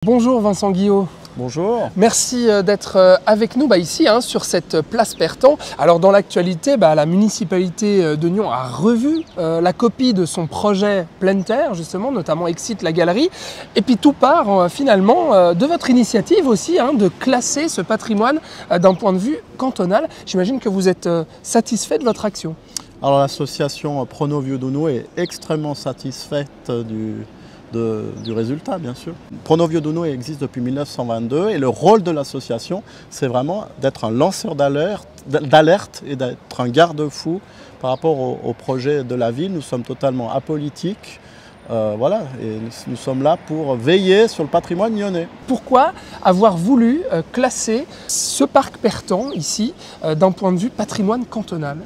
Bonjour Vincent Guillot. Bonjour. Merci d'être avec nous ici sur cette place Pertan. Alors dans l'actualité, la municipalité de Nyons a revu la copie de son projet pleine terre, justement, notamment Excite la galerie. Et puis tout part finalement de votre initiative aussi de classer ce patrimoine d'un point de vue cantonal. J'imagine que vous êtes satisfait de votre action. Alors l'association Prono Vieux Douno est extrêmement satisfaite du résultat, bien sûr. Prono Vieux Douno existe depuis 1922 et le rôle de l'association, c'est vraiment d'être un lanceur d'alerte et d'être un garde-fou par rapport au projet de la ville. Nous sommes totalement apolitiques. Voilà, et nous sommes là pour veiller sur le patrimoine nyonnais. Pourquoi avoir voulu classer ce parc Pertan ici d'un point de vue patrimoine cantonal?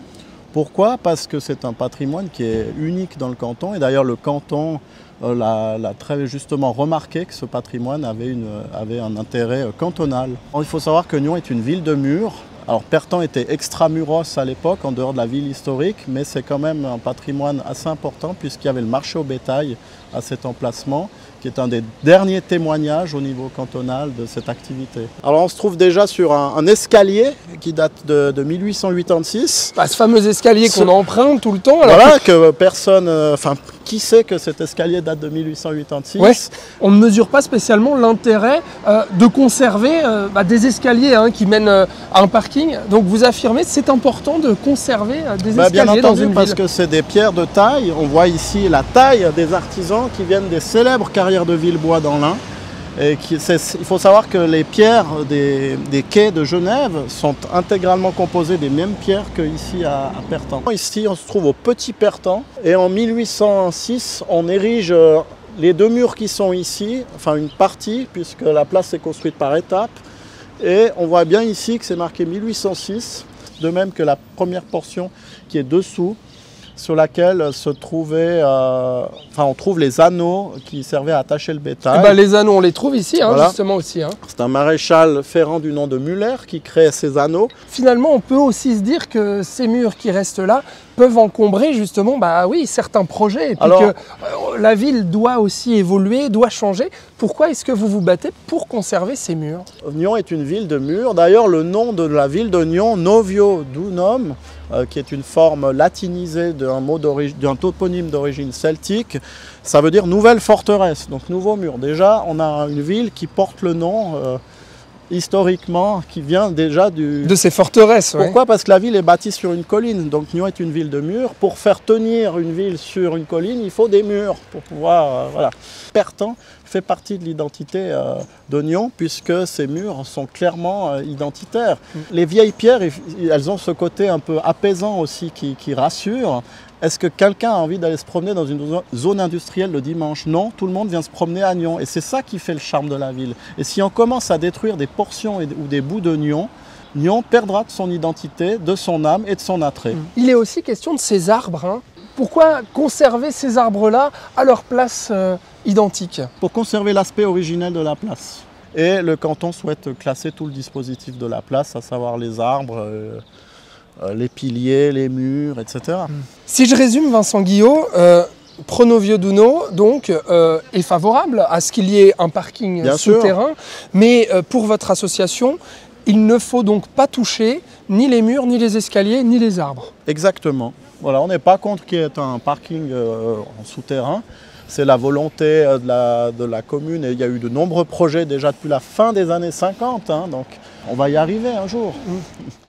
Pourquoi? Parce que c'est un patrimoine qui est unique dans le canton et d'ailleurs le canton l'a très justement remarqué que ce patrimoine avait un intérêt cantonal. Il faut savoir que Nyons est une ville de murs. Alors Pertan était extramuros à l'époque, en dehors de la ville historique, mais c'est quand même un patrimoine assez important puisqu'il y avait le marché au bétail à cet emplacement, qui est un des derniers témoignages au niveau cantonal de cette activité. Alors on se trouve déjà sur un escalier qui date de 1886. Ce fameux escalier qu'on emprunte tout le temps. Alors voilà, que personne... qui sait que cet escalier date de 1886? Ouais, on ne mesure pas spécialement l'intérêt de conserver des escaliers qui mènent à un parking. Donc vous affirmez que c'est important de conserver des escaliers bien entendu, dans une ville. parce que c'est des pierres de taille. On voit ici la taille des artisans qui viennent des célèbres carrières de Villebois dans l'Ain. Il faut savoir que les pierres des quais de Genève sont intégralement composées des mêmes pierres qu'ici à Pertan. Ici, on se trouve au Petit Pertan et en 1806, on érige les deux murs qui sont ici, enfin une partie, puisque la place est construite par étapes. Et on voit bien ici que c'est marqué 1806, de même que la première portion qui est dessous, sur laquelle se trouvaient, on trouve les anneaux qui servaient à attacher le bétail. Les anneaux, on les trouve ici, voilà. Justement aussi. C'est un maréchal ferrant du nom de Muller qui crée ces anneaux. Finalement, on peut aussi se dire que ces murs qui restent là peuvent encombrer justement certains projets. Et puis que la ville doit aussi évoluer, doit changer. Pourquoi est-ce que vous vous battez pour conserver ces murs? Nyons est une ville de murs. D'ailleurs, le nom de la ville de Nyons, Novio Dunum, qui est une forme latinisée d'un toponyme d'origine celtique, ça veut dire nouvelle forteresse, donc nouveau mur. Déjà, on a une ville qui porte le nom historiquement, qui vient déjà de ces forteresses. Pourquoi? Parce que la ville est bâtie sur une colline, donc Nyons est une ville de murs. Pour faire tenir une ville sur une colline, il faut des murs pour pouvoir... voilà. Pertan fait partie de l'identité de Nyons, puisque ces murs sont clairement identitaires. Les vieilles pierres, elles ont ce côté un peu apaisant aussi qui rassure. Est-ce que quelqu'un a envie d'aller se promener dans une zone industrielle le dimanche? Non, tout le monde vient se promener à Nyons. Et c'est ça qui fait le charme de la ville. Et si on commence à détruire des portions ou des bouts de Nyons, Nyons perdra de son identité, de son âme et de son attrait. Il est aussi question de ces arbres. Pourquoi conserver ces arbres-là à leur place identique? Pour conserver l'aspect originel de la place. Et le canton souhaite classer tout le dispositif de la place, à savoir les arbres, les piliers, les murs, etc. Si je résume, Vincent Guillot, Prono Vieux Douno est favorable à ce qu'il y ait un parking souterrain, mais pour votre association, il ne faut donc pas toucher ni les murs, ni les escaliers, ni les arbres. Exactement. Voilà, on n'est pas contre qu'il y ait un parking en souterrain. C'est la volonté de la commune et il y a eu de nombreux projets déjà depuis la fin des années 50. Donc on va y arriver un jour.